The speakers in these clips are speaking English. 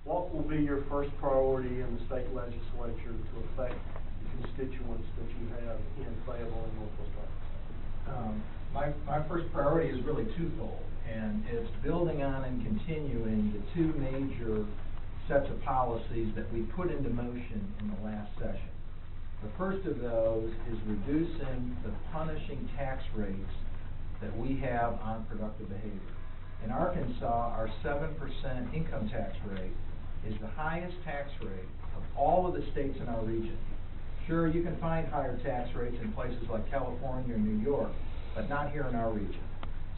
what will be your first priority in the state legislature to affect the constituents that you have in Fayetteville and Northwest Arkansas? My first priority is really twofold, and it's building on and continuing the two major sets of policies that we put into motion in the last session. The first of those is reducing the punishing tax rates that we have on productive behavior. In Arkansas, our 7% income tax rate is the highest tax rate of all of the states in our region. Sure, you can find higher tax rates in places like California or New York, but not here in our region.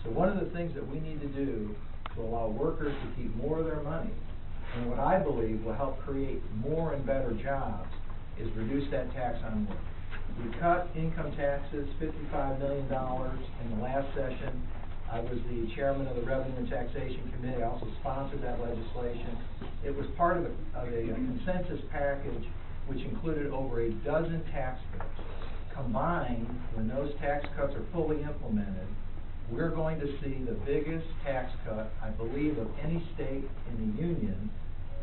So one of the things that we need to do to allow workers to keep more of their money, and what I believe will help create more and better jobs, is reduce that tax on work. We cut income taxes $55 million in the last session. I was the chairman of the Revenue and Taxation Committee. I also sponsored that legislation. It was part of a consensus package which included over a dozen tax bills. Combined, when those tax cuts are fully implemented, we're going to see the biggest tax cut, I believe, of any state in the union,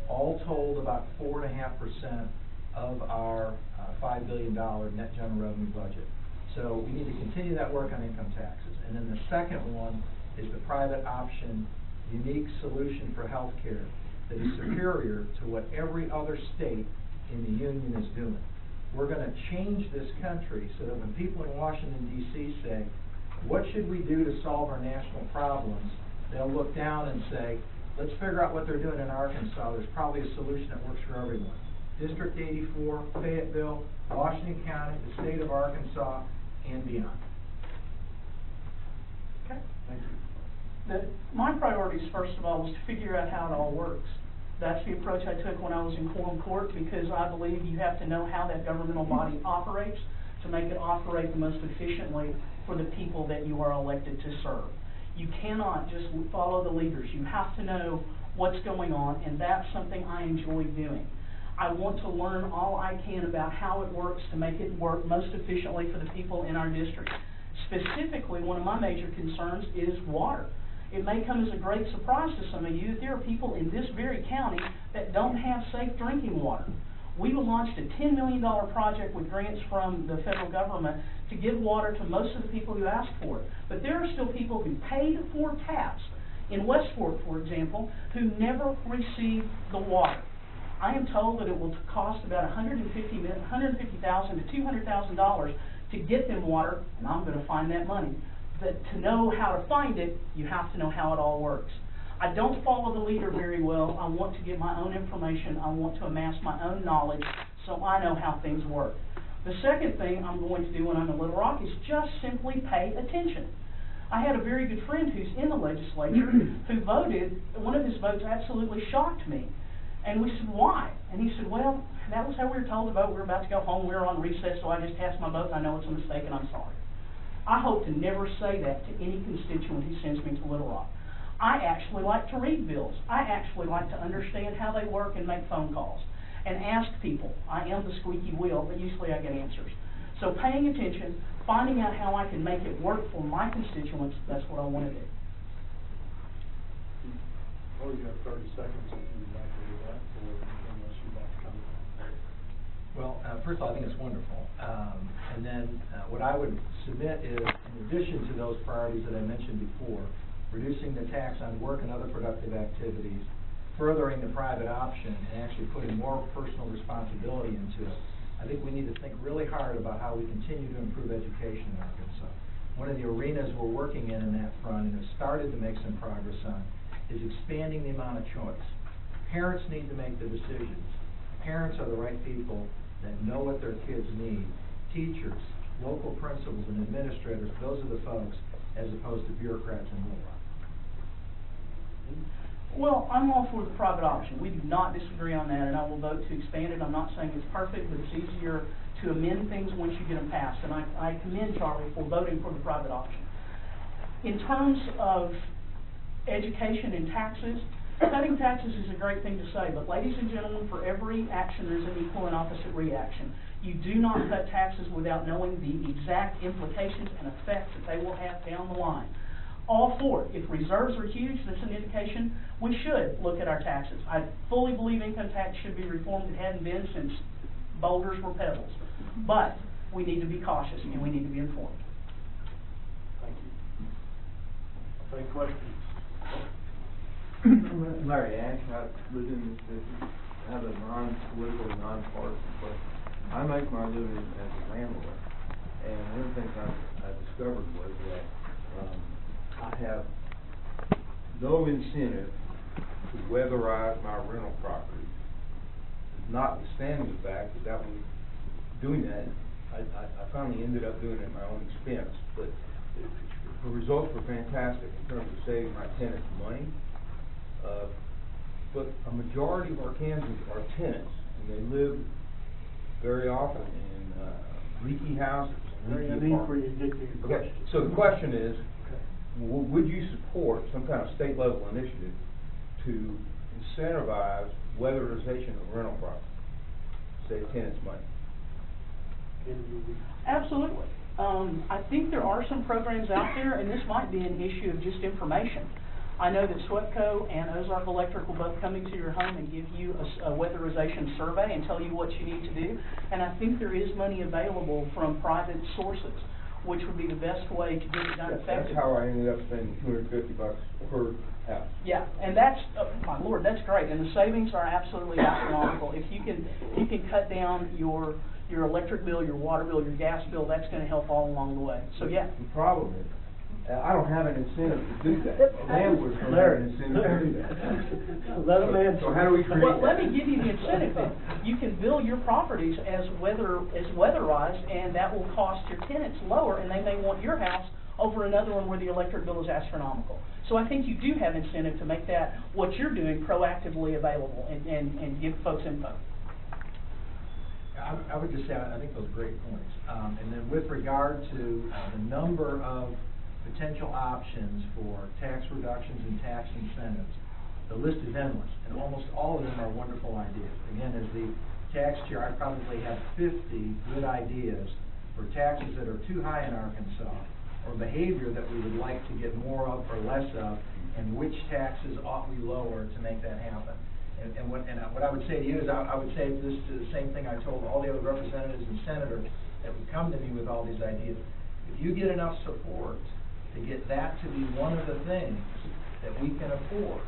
all told about 4.5% of our $5 billion net general revenue budget. So we need to continue that work on income taxes. And then the second one is the private option unique solution for health care that is superior to what every other state in the union is doing. We're going to change this country so that when people in Washington, D.C. say, what should we do to solve our national problems, they'll look down and say, let's figure out what they're doing in Arkansas. There's probably a solution that works for everyone. District 84, Fayetteville, Washington County, the state of Arkansas, and beyond. Okay. Thank you. My priorities, first of all, was to figure out how it all works. That's the approach I took when I was in quorum court, because I believe you have to know how that governmental body operates to make it operate the most efficiently for the people that you are elected to serve. You cannot just follow the leaders. You have to know what's going on, and that's something I enjoy doing. I want to learn all I can about how it works to make it work most efficiently for the people in our district. Specifically, one of my major concerns is water. It may come as a great surprise to some of you that there are people in this very county that don't have safe drinking water. We launched a $10 million project with grants from the federal government to give water to most of the people who asked for it. But there are still people who paid for taps, in Westport, for example, who never received the water. I am told that it will cost about $150,000 to $200,000 to get them water, and I'm going to find that money. But to know how to find it, you have to know how it all works. I don't follow the leader very well. I want to get my own information. I want to amass my own knowledge so I know how things work. The second thing I'm going to do when I'm in Little Rock is just simply pay attention. I had a very good friend who's in the legislature who voted. One of his votes absolutely shocked me. And we said, why? And he said, well, that was how we were told to vote. We were about to go home. We were on recess, so I just cast my vote, and I know it's a mistake, and I'm sorry. I hope to never say that to any constituent who sends me to Little Rock. I actually like to read bills. I actually like to understand how they work and make phone calls and ask people. I am the squeaky wheel, but usually I get answers. So paying attention, finding out how I can make it work for my constituents, that's what I want to do. Well, you have 30 seconds if you'd like to do that, or unless you'd like to comment. Well, first of all, I think it's wonderful. And then what I would submit is, in addition to those priorities that I mentioned before, reducing the tax on work and other productive activities, furthering the private option, and actually putting more personal responsibility into it, I think we need to think really hard about how we continue to improve education in Arkansas. One of the arenas we're working in that front, and have started to make some progress on, is expanding the amount of choice. Parents need to make the decisions. Parents are the right people that know what their kids need. Teachers, local principals, and administrators, those are the folks, as opposed to bureaucrats in Little Rock. Well, I'm all for the private option. We do not disagree on that, and I will vote to expand it. I'm not saying it's perfect, but it's easier to amend things once you get them passed. And I commend Charlie for voting for the private option. In terms of education and taxes, cutting taxes is a great thing to say, but ladies and gentlemen, for every action there's an equal and opposite reaction. You do not cut taxes without knowing the exact implications and effects that they will have down the line. all for it. If reserves are huge, that's an indication we should look at our taxes. I fully believe income tax should be reformed. It hadn't been since boulders were pebbles. But we need to be cautious and we need to be informed. Thank you. Any questions? Larry Ash, I was in this business. I have a non-political, non-partisan question. I make my living as a landlord, and one of the things I discovered was that I have no incentive to weatherize my rental property, notwithstanding the fact that doing that, I finally ended up doing it at my own expense, but the results were fantastic in terms of saving my tenants money. But a majority of our Kansans are tenants, and they live very often in leaky houses. Very uneasy for you to get to your question. So the question is, would you support some kind of state level initiative to incentivize weatherization of rental property, save tenants money? Absolutely. I think there are some programs out there, and this might be an issue of just information. I know that SWEPCO and Ozark Electric will both come into your home and give you a weatherization survey and tell you what you need to do. And I think there is money available from private sources, which would be the best way to get it done effectively. That's how I ended up spending $250 per house. Yeah, and that's, my Lord, that's great. And the savings are absolutely astronomical. If you can cut down your electric bill, your water bill, your gas bill, that's going to help all along the way. So yeah. The problem is, I don't have an incentive to do that. Landlords don't have an incentive to do that. Let them answer. So how do we create Well, let that? me give you the incentive then. You can bill your properties as weatherized, and that will cost your tenants lower, and they may want your house over another one where the electric bill is astronomical. So I think you do have incentive to make that, what you're doing, proactively available and give folks info. I would just say, I think those are great points. And then with regard to the number of potential options for tax reductions and tax incentives, the list is endless, and almost all of them are wonderful ideas. Again, as the tax chair, I probably have 50 good ideas for taxes that are too high in Arkansas, or behavior that we would like to get more of or less of, and which taxes ought we lower to make that happen. And what I would say to you is, I would say this to the same thing I told all the other representatives and senators that would come to me with all these ideas. If you get enough support to get that to be one of the things that we can afford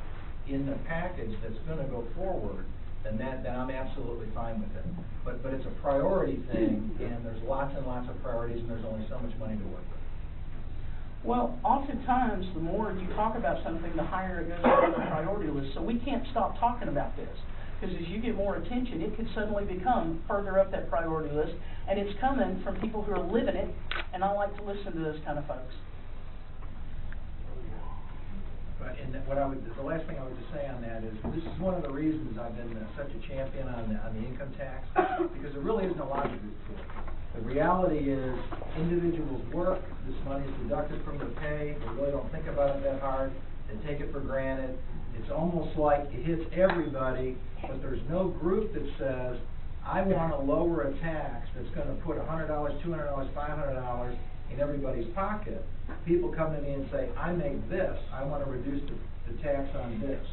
in the package that's going to go forward, then I'm absolutely fine with it. But it's a priority thing, and there's lots and lots of priorities, and there's only so much money to work with. Well, oftentimes, the more you talk about something, the higher it goes on the priority list. So we can't stop talking about this, because as you get more attention, it could suddenly become further up that priority list, and it's coming from people who are living it, and I like to listen to those kind of folks. And the last thing I would just say on that is, this is one of the reasons I've been such a champion on the income tax, because there really isn't a logic to it. The reality is, individuals work, this money is deducted from their pay, they really don't think about it that hard, they take it for granted. It's almost like it hits everybody, but there's no group that says, I want to lower a tax that's going to put $100, $200, $500 in everybody's pocket. People come to me and say, I make this, I want to reduce the tax on this.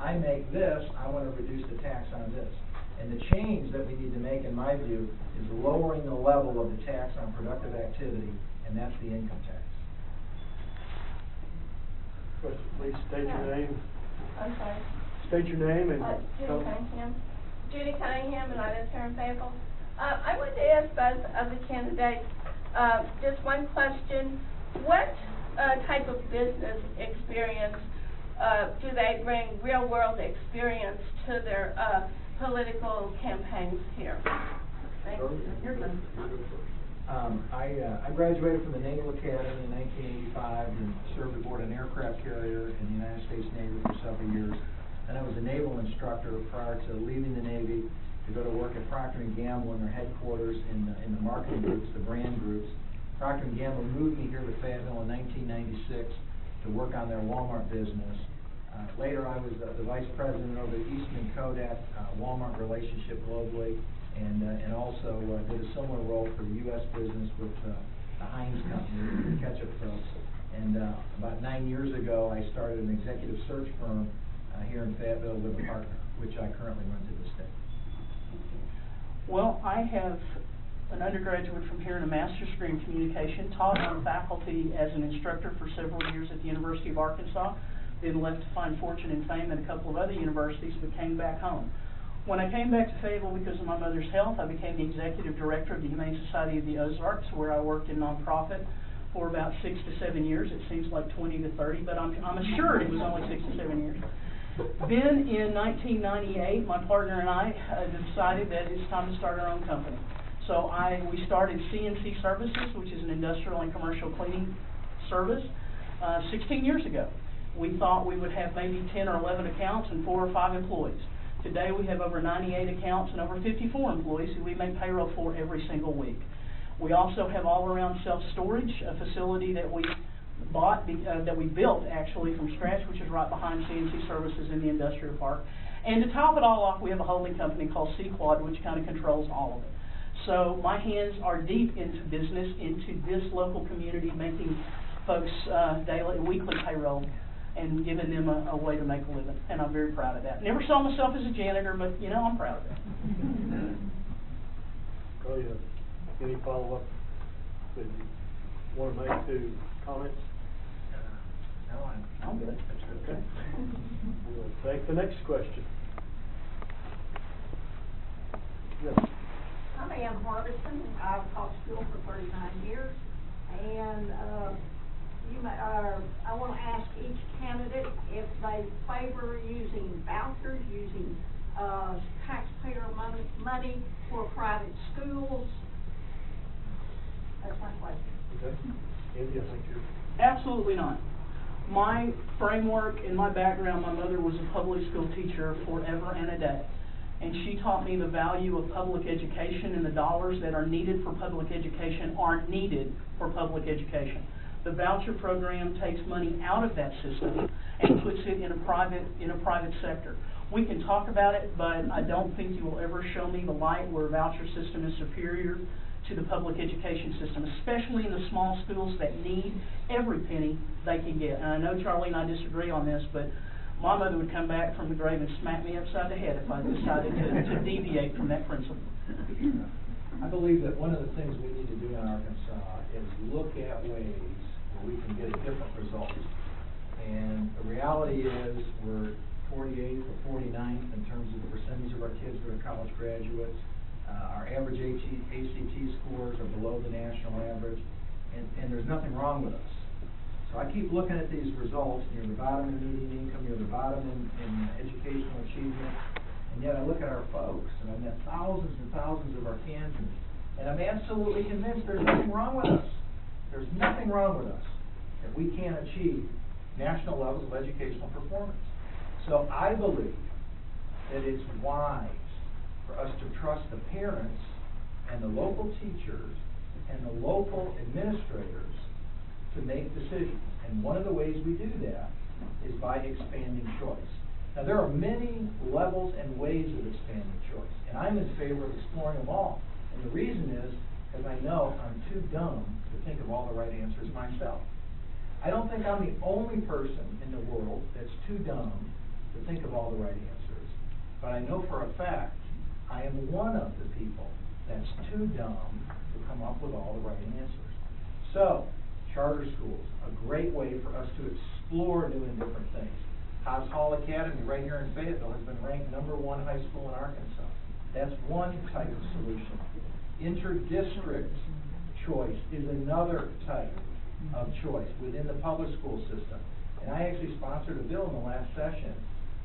I make this, I want to reduce the tax on this. And the change that we need to make, in my view, is lowering the level of the tax on productive activity, and that's the income tax. Question, please state your name. I'm sorry. State your name and. Judy Cunningham. Judy Cunningham, and I live here in Fayetteville. I wanted to ask both of the candidates just one question. What type of business experience do they bring, real-world experience, to their political campaigns here? Thanks. Your turn. I graduated from the Naval Academy in 1985 and served aboard an aircraft carrier in the United States Navy for several years. And I was a naval instructor prior to leaving the Navy to go to work at Procter & Gamble in their headquarters in the marketing groups, the brand groups. Procter & Gamble moved me here to Fayetteville in 1996 to work on their Walmart business. Later, I was the vice president over the Eastman Kodak Walmart relationship globally, and also did a similar role for the U.S. business with the Heinz Company, the ketchup folks. And about 9 years ago, I started an executive search firm here in Fayetteville with a partner, which I currently run to this day. Well, I have an undergraduate from here and a master's degree in communication, taught on faculty as an instructor for several years at the University of Arkansas, then left to find fortune and fame at a couple of other universities, but came back home. When I came back to Fayetteville because of my mother's health, I became the executive director of the Humane Society of the Ozarks, where I worked in nonprofit for about 6 to 7 years. It seems like 20 to 30, but I'm assured it was only 6 to 7 years. Then in 1998, my partner and I decided that it's time to start our own company. So we started CNC Services, which is an industrial and commercial cleaning service, 16 years ago. We thought we would have maybe 10 or 11 accounts and 4 or 5 employees. Today we have over 98 accounts and over 54 employees who we make payroll for every single week. We also have all-around self-storage, a facility that we bought, that we built actually from scratch, which is right behind CNC Services in the industrial park. And to top it all off, we have a holding company called C-Quad, which kind of controls all of it. So my hands are deep into business, into this local community, making folks weekly payroll and giving them a way to make a living. And I'm very proud of that. Never saw myself as a janitor, but, you know, I'm proud of that. Oh, yeah. Any follow-up that you want to make to comments? No, I'm good. That's good. Okay. We'll take the next question. Yes. I'm Ann Harbison. I've taught school for 39 years, and I want to ask each candidate if they favor using vouchers, using taxpayer money for private schools. That's my question. Okay. Andy, I think you're... Absolutely not. My framework and my background, my mother was a public school teacher forever and a day. And she taught me the value of public education, and the dollars that are needed for public education are needed for public education. The voucher program takes money out of that system and puts it in a private sector. We can talk about it, but I don't think you will ever show me the light where a voucher system is superior to the public education system, especially in the small schools that need every penny they can get. And I know Charlie and I disagree on this, but my mother would come back from the grave and smack me upside the head if I decided to deviate from that principle. I believe that one of the things we need to do in Arkansas is look at ways where we can get different results. And the reality is we're 48th or 49th in terms of the percentage of our kids that are college graduates. Our average ACT scores are below the national average, and there's nothing wrong with us. So I keep looking at these results. You're the bottom in median income, you're the bottom in educational achievement, and yet I look at our folks, and I've met thousands and thousands of our candidates, and I'm absolutely convinced there's nothing wrong with us. There's nothing wrong with us that we can't achieve national levels of educational performance. So I believe that it's wise for us to trust the parents and the local teachers and the local administrators to make decisions. And one of the ways we do that is by expanding choice. Now, there are many levels and ways of expanding choice, and I'm in favor of exploring them all. And the reason is because I know I'm too dumb to think of all the right answers myself. I don't think I'm the only person in the world that's too dumb to think of all the right answers, but I know for a fact I am one of the people that's too dumb to come up with all the right answers. So, charter schools, a great way for us to explore new and different things. Hobbs Hall Academy right here in Fayetteville has been ranked #1 high school in Arkansas. That's one type of solution. Interdistrict choice is another type of choice within the public school system. And I actually sponsored a bill in the last session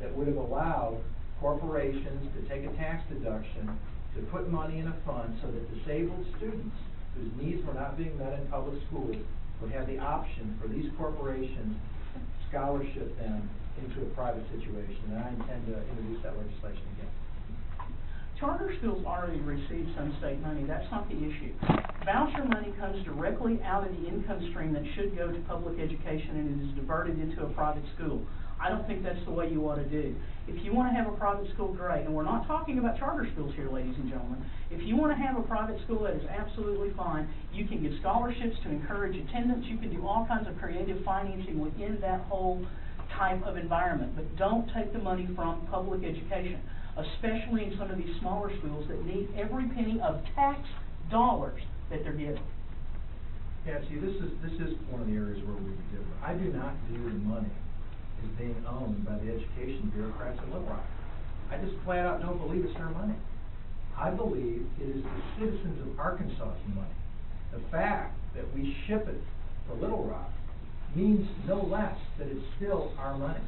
that would have allowed corporations to take a tax deduction to put money in a fund so that disabled students whose needs were not being met in public schools would have the option for these corporations to scholarship them into a private situation. And I intend to introduce that legislation again. Charter schools already receive some state money. That's not the issue. Voucher money comes directly out of the income stream that should go to public education, and it is diverted into a private school. I don't think that's the way you ought to do. If you want to have a private school, great, and we're not talking about charter schools here, ladies and gentlemen. If you want to have a private school, that is absolutely fine. You can give scholarships to encourage attendance. You can do all kinds of creative financing within that whole type of environment, but don't take the money from public education, especially in some of these smaller schools that need every penny of tax dollars that they're getting. Yeah, see, this is one of the areas where we differ. I do not view the money as being owned by the education bureaucrats in Little Rock. I just flat out don't believe it's their money. I believe it is the citizens of Arkansas's money. The fact that we ship it to Little Rock means no less that it's still our money.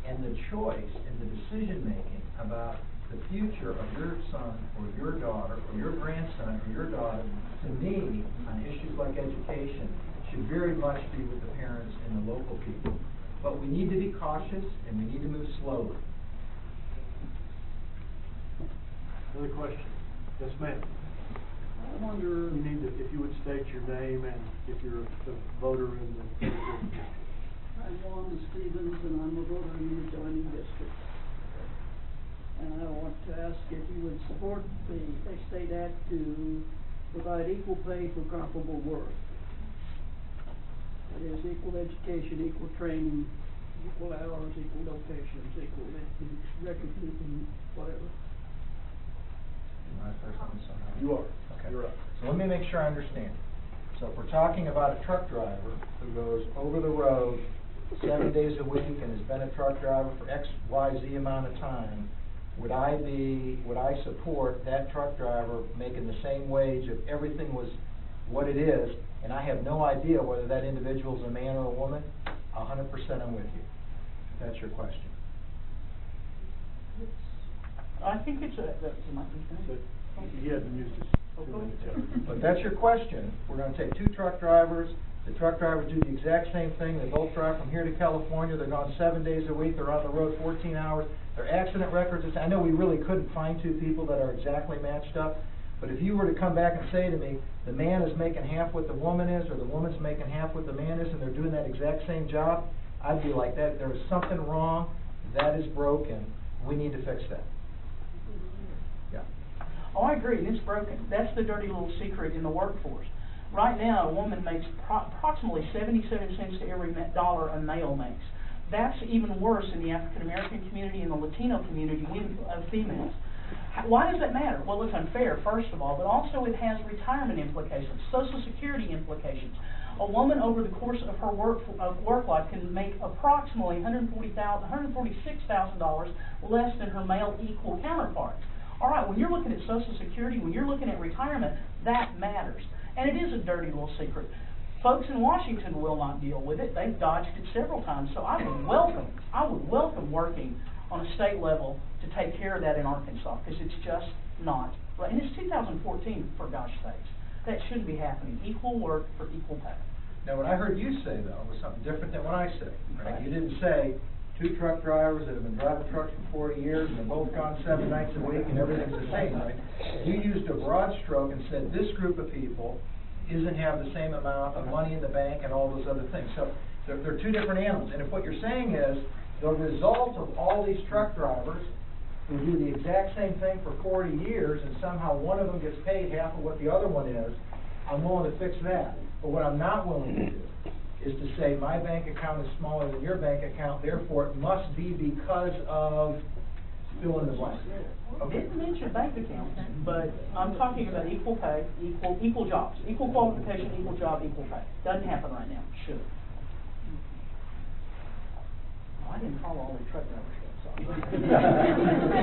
And the choice and the decision-making about the future of your son or your daughter or your grandson or your daughter, to me, on issues like education, should very much be with the parents and the local people. But we need to be cautious and we need to move slowly. Another question? Yes, ma'am. I wonder, You need to, if you would state your name and if you're a voter in the district. I'm Wanda Stevens, and I'm a voter in the adjoining district. And I want to ask if you would support the State Act to provide equal pay for comparable work. That is, equal education, equal training, equal hours, equal locations, equal record keeping, whatever. Am I first on this one? You are. Okay. You're up. So let me make sure I understand. So if we're talking about a truck driver who goes over the road 7 days a week and has been a truck driver for X, Y, Z amount of time, would I support that truck driver making the same wage if everything was what it is, and I have no idea whether that individual is a man or a woman? 100% I'm with you. If that's your question. I think it's a, that's my So, he hasn't used his 2 minutes yet. But that's your question. We're going to take 2 truck drivers. The truck drivers do the exact same thing. They both drive from here to California. They're gone 7 days a week. They're on the road 14 hours. Their accident records, I know we really couldn't find 2 people that are exactly matched up. But if you were to come back and say to me, the man is making half what the woman is, or the woman's making half what the man is, and they're doing that exact same job, I'd be like, that. There is something wrong. That is broken. We need to fix that. Yeah. Oh, I agree, and it's broken. That's the dirty little secret in the workforce. Right now, a woman makes approximately 77 cents to every dollar a male makes. That's even worse in the African American community and the Latino community of females. Why does that matter? Well, it's unfair, first of all, but also it has retirement implications, Social Security implications. A woman over the course of her work life can make approximately $146,000 less than her male equal counterparts. All right, when you're looking at Social Security, when you're looking at retirement, that matters. And it is a dirty little secret. Folks in Washington will not deal with it. They've dodged it several times. So I would welcome working on a state level to take care of that in Arkansas, because it's just not right. And it's 2014, for gosh sakes. That shouldn't be happening. Equal work for equal pay. Now, what I heard you say, though, was something different than what I said. Right? Okay. You didn't say 2 truck drivers that have been driving trucks for 40 years and they're both gone 7 nights a week and everything's the same, right? You used a broad stroke and said this group of people isn't have the same amount of money in the bank and all those other things. So they're 2 different animals. And if what you're saying is the result of all these truck drivers who do the exact same thing for 40 years and somehow one of them gets paid half of what the other one is, I'm willing to fix that. But what I'm not willing to do is to say my bank account is smaller than your bank account, therefore it must be because of fill in the blank. Okay. Didn't mention bank accounts, but I'm talking about equal pay, equal jobs, equal qualification, equal job, equal pay. Doesn't happen right now. Should. Oh, I didn't follow all the truck drivers.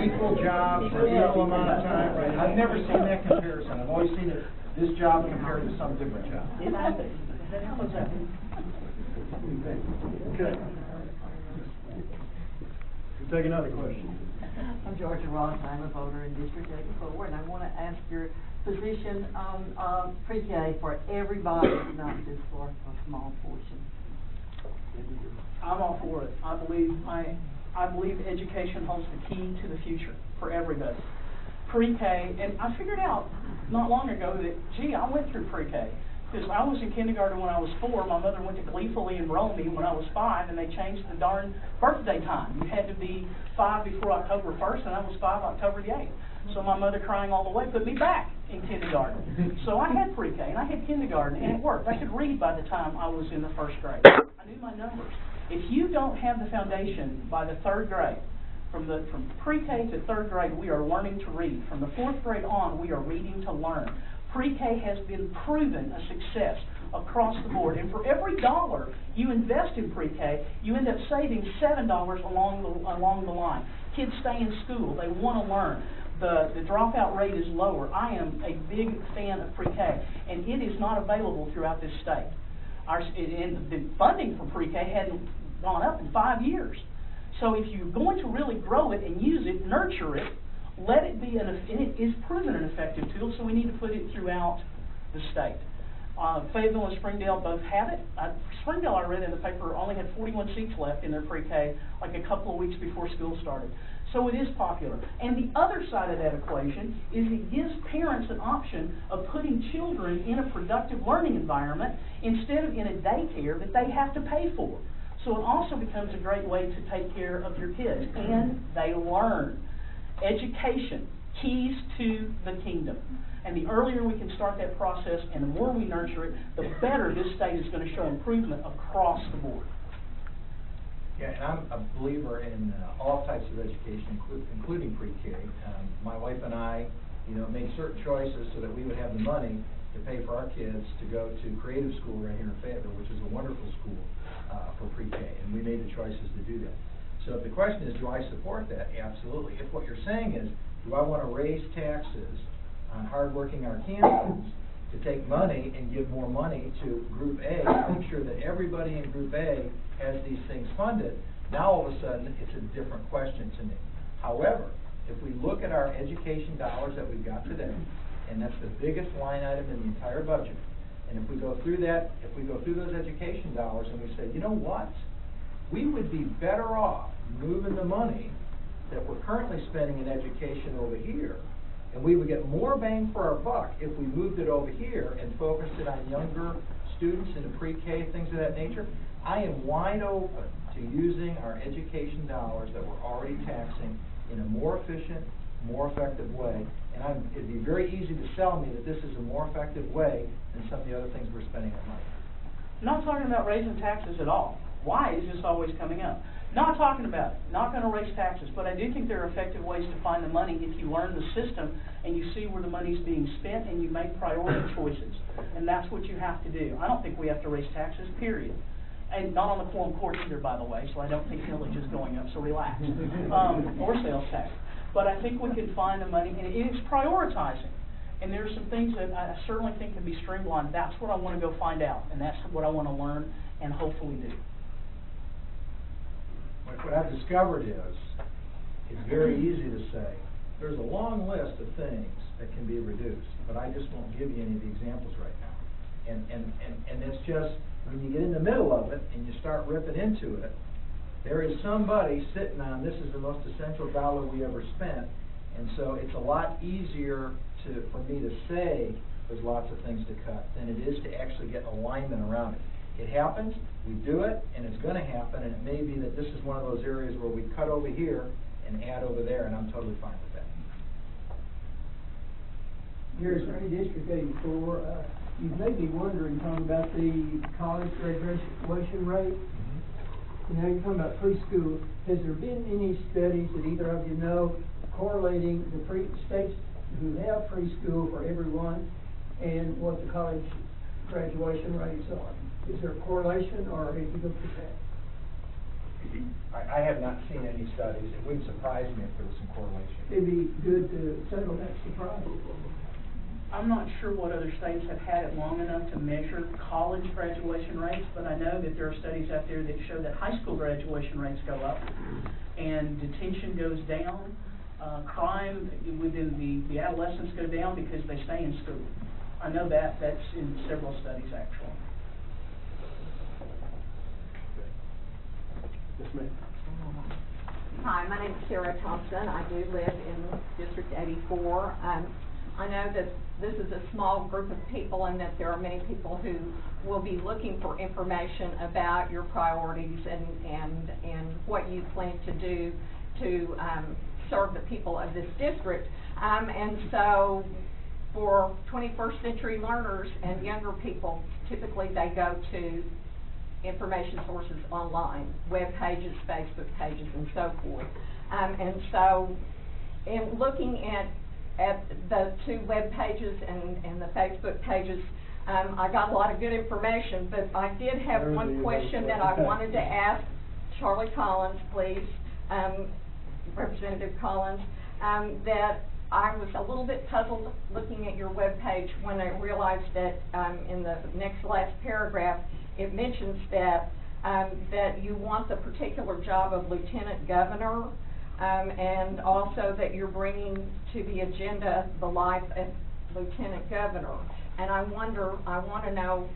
Equal jobs for equal amount of time. Right. I've never seen that comparison. I've always seen it, this job compared to some different job. It happens. What's that? Okay. We'll take another question. I'm Georgia Ross, I'm a voter in District 84, and I want to ask your position on pre-K for everybody, not just for a small portion. I'm all for it. I believe education holds the key to the future for everybody. Pre-K, and I figured out not long ago that, gee, I went through pre-K. Because I was in kindergarten when I was 4, my mother went to gleefully enroll me when I was 5, and they changed the darn birthday time. You had to be 5 before October 1st, and I was 5 October the 8th. So my mother, crying all the way, put me back in kindergarten. So I had pre-K, and I had kindergarten, and it worked. I could read by the time I was in the 1st grade. I knew my numbers. If you don't have the foundation by the 3rd grade, from pre-K to 3rd grade, we are learning to read. From the 4th grade on, we are reading to learn. Pre-K has been proven a success across the board. And for every $1 you invest in pre-K, you end up saving $7 along the line. Kids stay in school. They want to learn. The dropout rate is lower. I am a big fan of pre-K, and it is not available throughout this state. And the funding for pre-K hadn't gone up in 5 years. So if you're going to really grow it and use it, nurture it, let it be, and it is proven an effective tool, so we need to put it throughout the state. Fayetteville and Springdale both have it. Springdale, I read in the paper, only had 41 seats left in their pre-K like a couple of weeks before school started. So it is popular. And the other side of that equation is it gives parents an option of putting children in a productive learning environment instead of in a daycare that they have to pay for. So it also becomes a great way to take care of your kids, and they learn. Education, keys to the kingdom. And the earlier we can start that process and the more we nurture it, the better this state is going to show improvement across the board. Yeah, and I'm a believer in all types of education, including pre-K. My wife and I, made certain choices so that we would have the money to pay for our kids to go to Creative School right here in Fayetteville, which is a wonderful school for pre-K, and we made the choices to do that. So if the question is, do I support that? Absolutely. If what you're saying is, do I want to raise taxes on hardworking Arkansans to take money and give more money to Group A to make sure that everybody in Group A has these things funded, now all of a sudden it's a different question to me. However, if we look at our education dollars that we've got today, and that's the biggest line item in the entire budget, and if we go through that, if we go through those education dollars and we say, you know what, we would be better off moving the money that we're currently spending in education over here, and we would get more bang for our buck if we moved it over here and focused it on younger students in the pre-K, things of that nature. I am wide open to using our education dollars that we're already taxing in a more efficient, more effective way, and it'd be very easy to sell me that this is a more effective way than some of the other things we're spending our money. I'm not talking about raising taxes at all. Why is this always coming up? Not talking about it. Not going to raise taxes, but I do think there are effective ways to find the money if you learn the system and you see where the money's being spent and you make priority choices. And that's what you have to do. I don't think we have to raise taxes, period. And not on the quorum court either, by the way, so I don't think millage is going up, so relax. Or sales tax. But I think we can find the money, and it's prioritizing. And there are some things that I certainly think can be streamlined. That's what I want to go find out, and that's what I want to learn and hopefully do. What I've discovered is, it's very easy to say, there's a long list of things that can be reduced, but I just won't give you any of the examples right now. And it's just, when you get in the middle of it and you start ripping into it, there is somebody sitting on, this is the most essential dollar we ever spent, and so it's a lot easier for me to say there's lots of things to cut than it is to actually get alignment around it. It happens, we do it, and it's going to happen, and it may be that this is one of those areas where we cut over here and add over there, and I'm totally fine with that. Here's District 84. You may be wondering, talking about the college graduation rate. Now you're talking about preschool. Has there been any studies that either of you know correlating the states who have preschool for everyone and what the college graduation rates are? Is there a correlation, or have you looked at that? I have not seen any studies. It wouldn't surprise me if there was some correlation. It'd be good to settle that surprise. I'm not sure what other states have had it long enough to measure college graduation rates, but I know that there are studies out there that show that high school graduation rates go up and detention goes down. Crime within the adolescents go down because they stay in school. I know that's in several studies actually. Yes, ma'am. Hi, my name is Sarah Thompson. I do live in District 84. I know that this is a small group of people and that there are many people who will be looking for information about your priorities and what you plan to do to serve the people of this district. And so for 21st century learners and younger people, typically they go to information sources online, web pages, Facebook pages, and so forth. And so in looking at the two web pages and the Facebook pages, I got a lot of good information, but I did have one question that I wanted to ask Charlie Collins, please, Representative Collins, that I was a little bit puzzled looking at your web page when I realized that in the next last paragraph, it mentions that that you want the particular job of Lieutenant Governor, and also that you're bringing to the agenda the life of Lieutenant Governor. And I want to know,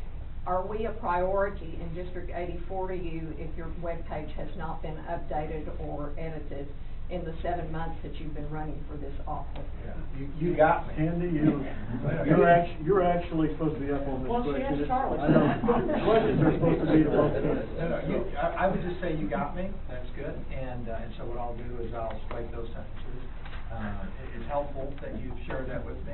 are we a priority in District 84 to you if your webpage has not been updated or edited in the 7 months that you've been running for this office? Yeah. You got me. Candy, you're actually supposed to be up on this Well, she question. asked Charlie. I know, questions are supposed to be to both candidates. No, I would just say you got me, that's good, and so what I'll do is I'll strike those sentences. It's helpful that you've shared that with me,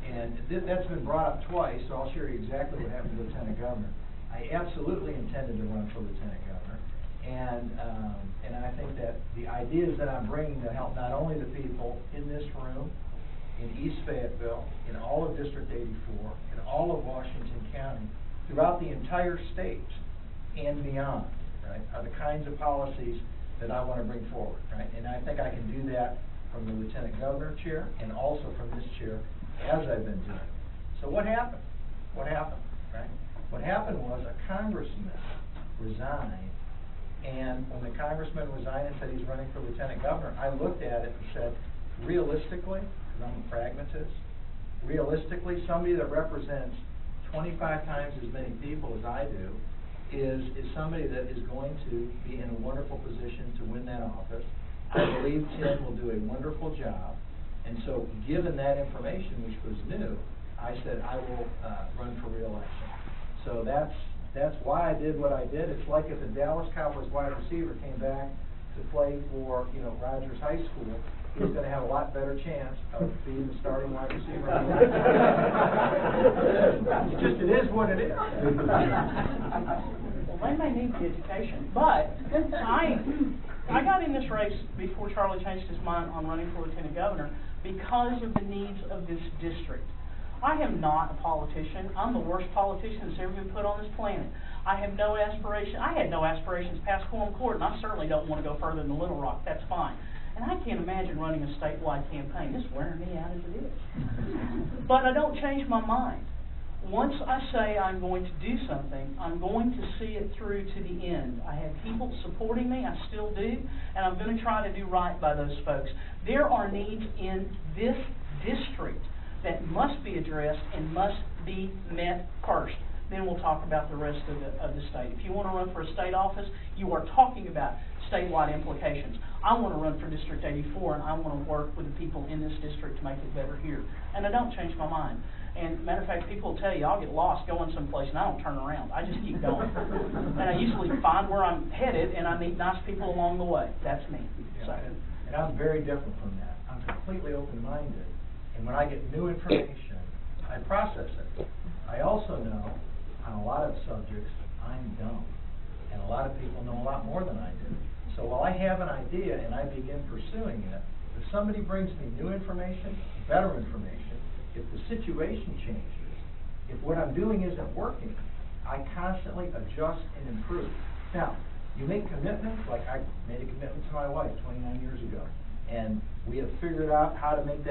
and that's been brought up twice, so I'll share exactly what happened to Lieutenant Governor. I absolutely intended to run for Lieutenant Governor, and I think that the ideas that I'm bringing to help not only the people in this room, in East Fayetteville, in all of District 84, in all of Washington County, throughout the entire state and beyond, right, are the kinds of policies that I want to bring forward, right? And I think I can do that from the Lieutenant Governor chair and also from this chair as I've been doing. So what happened? What happened, right? What happened was a congressman resigned, and when the congressman resigned and said he's running for Lieutenant Governor, I looked at it and said, realistically, because I'm a pragmatist, realistically, somebody that represents 25 times as many people as I do is somebody that is going to be in a wonderful position to win that office. I believe Tim will do a wonderful job, and so given that information, which was new, I said I will run for re-election. So that's why I did what I did. It's like if the Dallas Cowboys wide receiver came back to play for, Rogers High School, he's going to have a lot better chance of being the starting wide receiver. It is what it is. Well, they may need the education, but I got in this race before Charlie changed his mind on running for Lieutenant Governor because of the needs of this district. I am not a politician. I'm the worst politician that's ever been put on this planet. I have no aspiration. I had no aspirations past Quorum Court, and I certainly don't want to go further than Little Rock. That's fine. And I can't imagine running a statewide campaign. It's wearing me out as it is. But I don't change my mind. Once I say I'm going to do something, I'm going to see it through to the end. I have people supporting me, I still do, and I'm going to try to do right by those folks. There are needs in this district that must be addressed and must be met first. Then we'll talk about the rest of the state. If you want to run for a state office, you are talking about statewide implications. I want to run for District 84, and I want to work with the people in this district to make it better here. And I don't change my mind. And matter of fact, people will tell you, I'll get lost going someplace, and I don't turn around. I just keep going. And I usually find where I'm headed, and I meet nice people along the way. That's me. Yeah, and I'm very different from that. I'm completely open-minded. And when I get new information, I process it. I also know on a lot of subjects, I'm dumb. And a lot of people know a lot more than I do. So while I have an idea and I begin pursuing it, if somebody brings me new information, better information, if the situation changes, if what I'm doing isn't working, I constantly adjust and improve. Now, you make commitments, like I made a commitment to my wife 29 years ago, and we have figured out how to make that